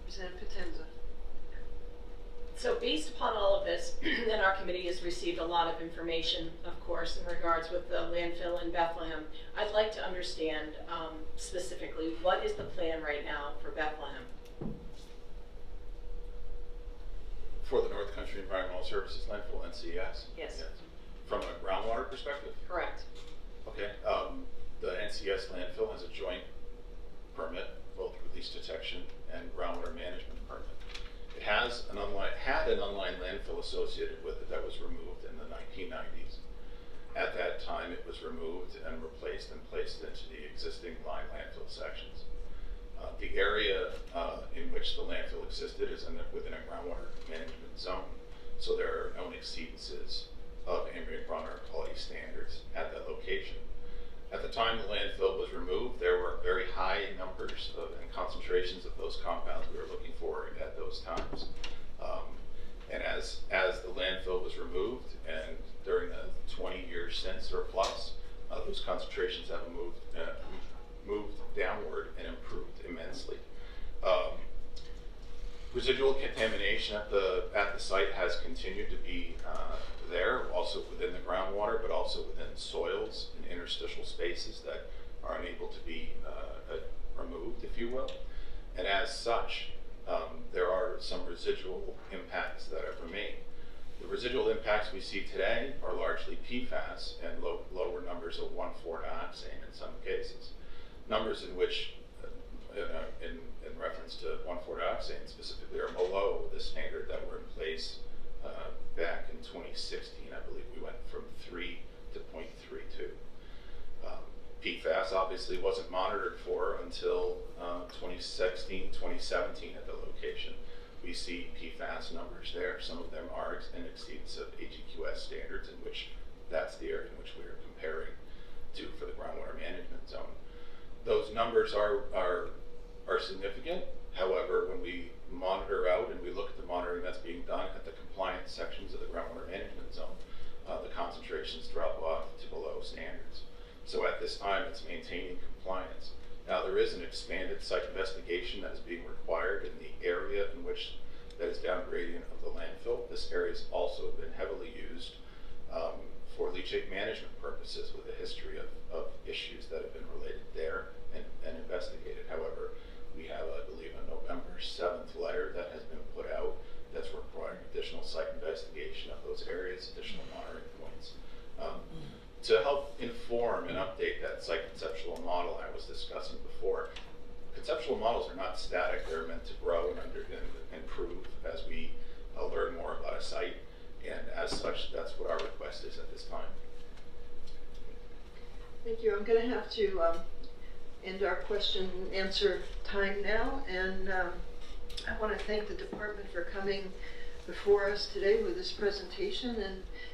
Representative Potenza. So based upon all of this, and our committee has received a lot of information, of course, in regards with the landfill in Bethlehem, I'd like to understand specifically what is the plan right now for Bethlehem? For the North Country Environmental Services Landfill, NCES? Yes. From a groundwater perspective? Correct. Okay. The NCES Landfill has a joint permit, both release detection and groundwater management permit. It had an unlined landfill associated with it that was removed in the 1990s. At that time, it was removed and replaced and placed into the existing lined landfill sections. The area in which the landfill existed is within a groundwater management zone, so there are known exceedances of ambient groundwater quality standards at that location. At the time the landfill was removed, there were very high numbers and concentrations of those compounds we were looking for at those times. And as the landfill was removed, and during the 20 years since or plus, those concentrations have moved downward and improved immensely. Residual contamination at the site has continued to be there, also within the groundwater, but also within soils and interstitial spaces that are unable to be removed, if you will. And as such, there are some residual impacts that have remained. The residual impacts we see today are largely PFAS and lower numbers of 1,4-dioxane in some cases. Numbers in which, in reference to 1,4-dioxane specifically, are below the standard that were in place back in 2016. I believe we went from 3 to 0.32. PFAS obviously wasn't monitored for until 2016, 2017 at the location. We see PFAS numbers there. Some of them are in exceedance of AGQS standards, in which that's the area in which we are comparing to for the groundwater management zone. Those numbers are significant. However, when we monitor out and we look at the monitoring that's being done at the compliance sections of the groundwater management zone, the concentrations drop off to below standards. So at this time, it's maintaining compliance. Now, there is an expanded site investigation that is being required in the area in which that is down gradient of the landfill. This area has also been heavily used for leachate management purposes, with a history of issues that have been related there and investigated. However, we have, I believe, a November 7th letter that has been put out that's requiring additional site investigation of those areas, additional monitoring points. To help inform and update that site conceptual model I was discussing before, conceptual models are not static. They're meant to grow and improve as we learn more about a site. And as such, that's what our request is at this time. Thank you. I'm going to have to end our question and answer time now. And I want to thank the department for coming before us today with this presentation. And